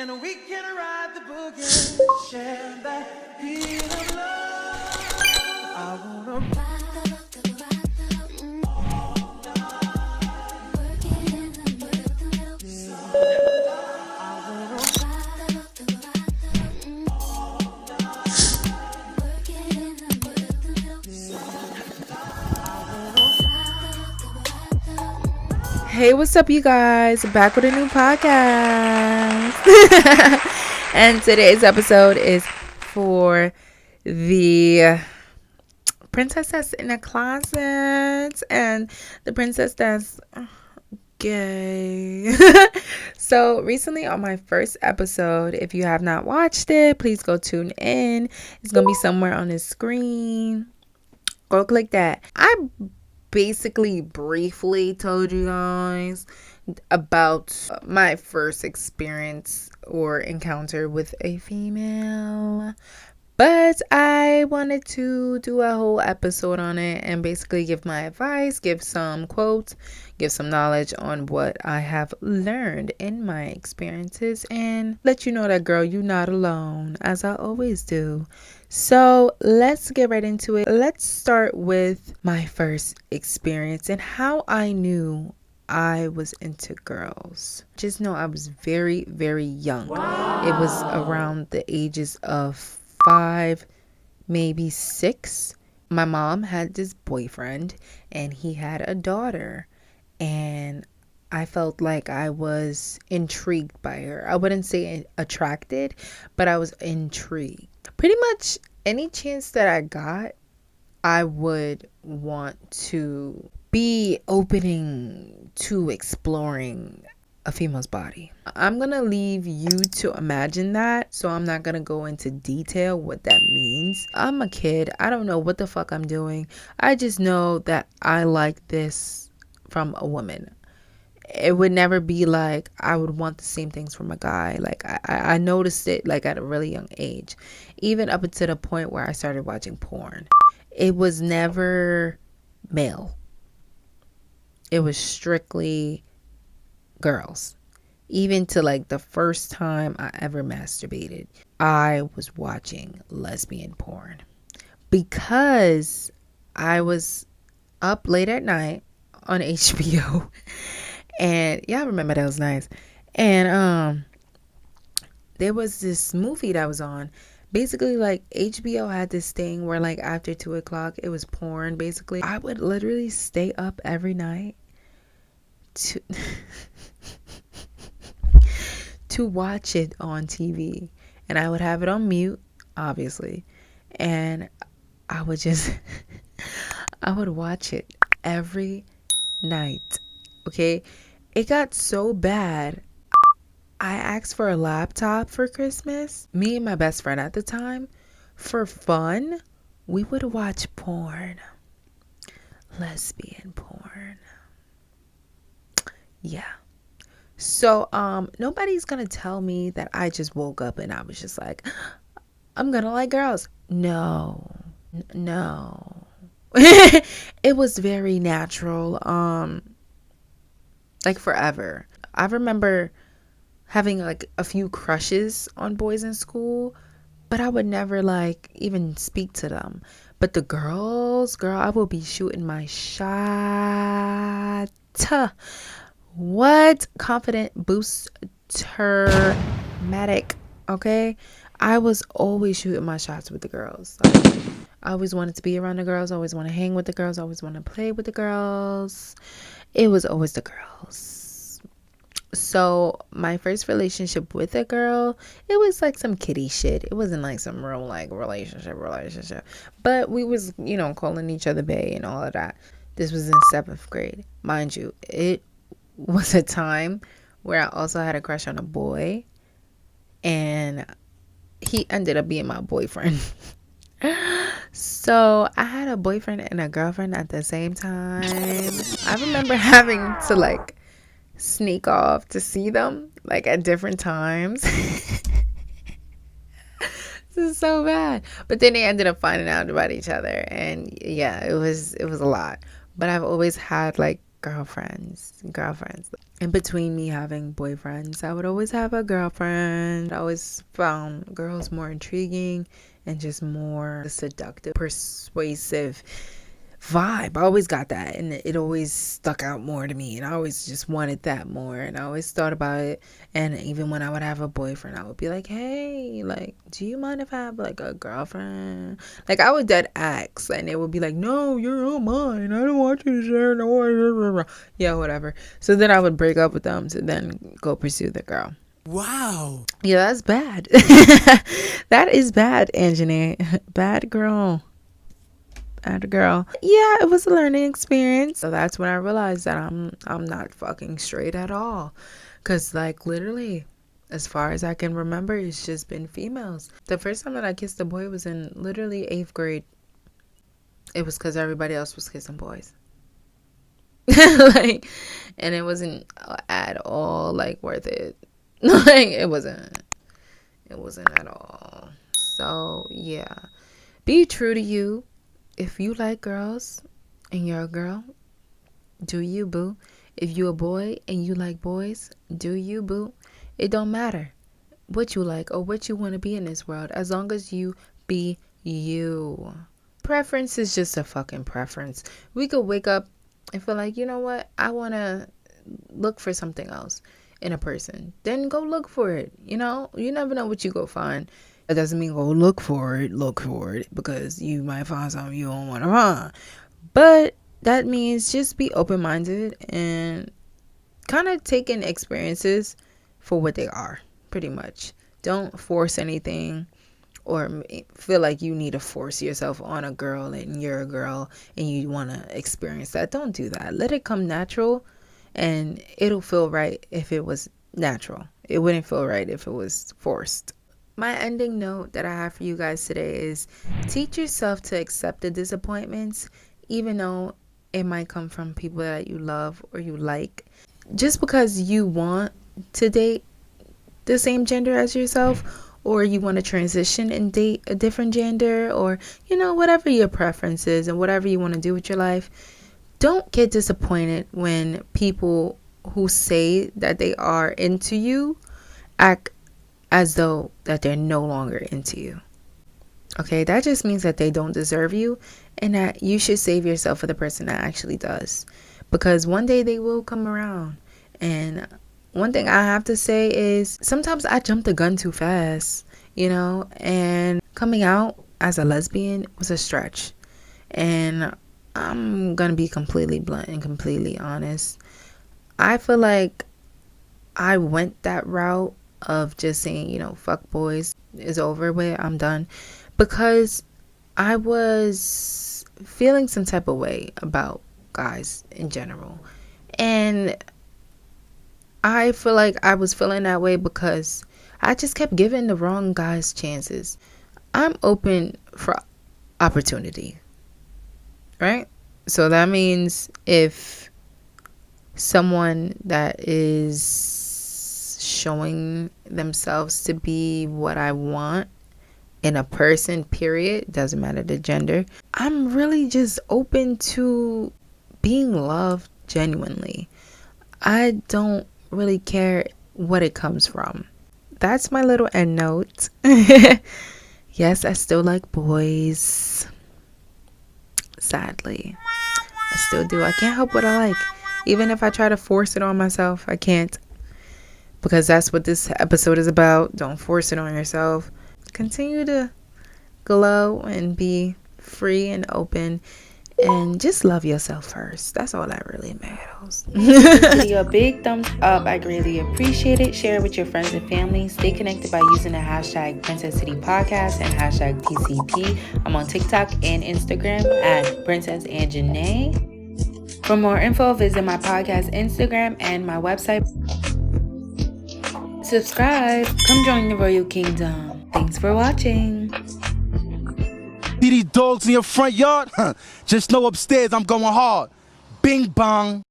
and we can ride the boogie, share that beat of love. I wanna Hey, what's up, you guys? Back with a new podcast. And today's episode is for the princess that's in a closet and the princess that's gay. So recently on my first episode, if you have not watched it, please go tune in. It's going to be somewhere on the screen. Go click that. I basically briefly told you guys about my first experience or encounter with a female, but I wanted to do a whole episode on it and basically give my advice, give some quotes, give some knowledge on what I have learned in my experiences, and let you know that, girl, you're not alone, as I always do. So let's get right into it. Let's start with my first experience and how I knew I was into girls. Just know I was very, very young. Wow. It was around the ages of 5, maybe 6. My mom had this boyfriend and he had a daughter, and I felt like I was intrigued by her. I wouldn't say attracted, but I was intrigued. Pretty much any chance that I got, I would want to be opening to exploring a female's body. I'm gonna leave you to imagine that, so I'm not gonna go into detail what that means. I'm a kid. I don't know what the fuck I'm doing. I just know that I like this from a woman. It would never be like I would want the same things from a guy. Like I noticed it like at a really young age, even up until the point where I started watching porn. It was never male. It was strictly girls. Even to like the first time I ever masturbated, I was watching lesbian porn because I was up late at night on HBO. And y'all remember that was nice. And there was this movie that was on. Basically, like, HBO had this thing where, like, after 2 o'clock, it was porn, basically. I would literally stay up every night to to watch it on TV. And I would have it on mute, obviously. And I would just I would watch it every night. Okay? It got so bad, I asked for a laptop for Christmas. Me and my best friend at the time, for fun, we would watch porn. Lesbian porn. Yeah. So, nobody's gonna tell me that I just woke up and I was just like, I'm gonna like girls. No. No. It was very natural. Like forever. I remember having like a few crushes on boys in school, but I would never like even speak to them. But the girls, girl, I will be shooting my shot. What? Confident booster matic, okay? I was always shooting my shots with the girls. I always wanted to be around the girls. I always want to hang with the girls. I always want to play with the girls. It was always the girls. So my first relationship with a girl, it was like some kiddie shit. It wasn't like some real like relationship. But we was, calling each other bae and all of that. This was in 7th grade. Mind you, it was a time where I also had a crush on a boy. And he ended up being my boyfriend. So I had a boyfriend and a girlfriend at the same time. I remember having to like sneak off to see them like at different times. This is so bad. But then they ended up finding out about each other, and yeah, it was a lot. But I've always had like girlfriends. In between me having boyfriends, I would always have a girlfriend. I always found girls more intriguing and just more seductive, persuasive vibe. I always got that, and it always stuck out more to me, and I always just wanted that more, and I always thought about it. And even when I would have a boyfriend, I would be like, hey, like, do you mind if I have like a girlfriend? Like, I would dead ask, and it would be like, no, you're all mine, I don't want you to share, no, yeah, whatever. So then I would break up with them to then go pursue the girl. Wow. Yeah, that's bad. That is bad, Anjanae. Bad girl. Yeah, it was a learning experience. So that's when I realized that I'm not fucking straight at all. Cause like literally, as far as I can remember, it's just been females. The first time that I kissed a boy was in literally 8th grade. It was cause everybody else was kissing boys. Like, and it wasn't at all like worth it. Like it wasn't at all. So yeah, be true to you. If you like girls and you're a girl, do you, boo? If you a boy and you like boys, do you, boo? It don't matter what you like or what you want to be in this world, as long as you be you. Preference is just a fucking preference. We could wake up and feel like, you know what, I want to look for something else in a person. Then go look for it. You know, you never know what you go find. That doesn't mean go look for it, because you might find something you don't want to find. But that means just be open-minded and kind of take in experiences for what they are, pretty much. Don't force anything or feel like you need to force yourself on a girl and you're a girl and you want to experience that. Don't do that. Let it come natural, and it'll feel right if it was natural. It wouldn't feel right if it was forced. My ending note that I have for you guys today is teach yourself to accept the disappointments, even though it might come from people that you love or you like. Just because you want to date the same gender as yourself, or you want to transition and date a different gender, or, you know, whatever your preference is and whatever you want to do with your life, don't get disappointed when people who say that they are into you act as though that they're no longer into you. Okay, that just means that they don't deserve you, and that you should save yourself for the person that actually does, because one day they will come around. And one thing I have to say is sometimes I jump the gun too fast, you know, and coming out as a lesbian was a stretch. And I'm gonna be completely blunt and completely honest. I feel like I went that route of just saying, you know, fuck boys, is over with, I'm done, because I was feeling some type of way about guys in general. And I feel like I was feeling that way because I just kept giving the wrong guys chances. I'm open for opportunity, right? So that means if someone that is showing themselves to be what I want in a person, period, doesn't matter the gender, I'm really just open to being loved genuinely. I don't really care what it comes from. That's my little end note. Yes, I still like boys. Sadly, I still do. I can't help what I like. Even if I try to force it on myself, I can't. Because that's what this episode is about. Don't force it on yourself. Continue to glow and be free and open, and just love yourself first. That's all that really matters. Give this video a big thumbs up. I greatly appreciate it. Share it with your friends and family. Stay connected by using the hashtag Princess City Podcast and hashtag PCP. I'm on TikTok and Instagram at Princess and Janae. For more info, visit my podcast Instagram and my website. Subscribe. Come join the Royal Kingdom. Thanks for watching. See these dogs in your front yard? Just know upstairs I'm going hard. Bing bong.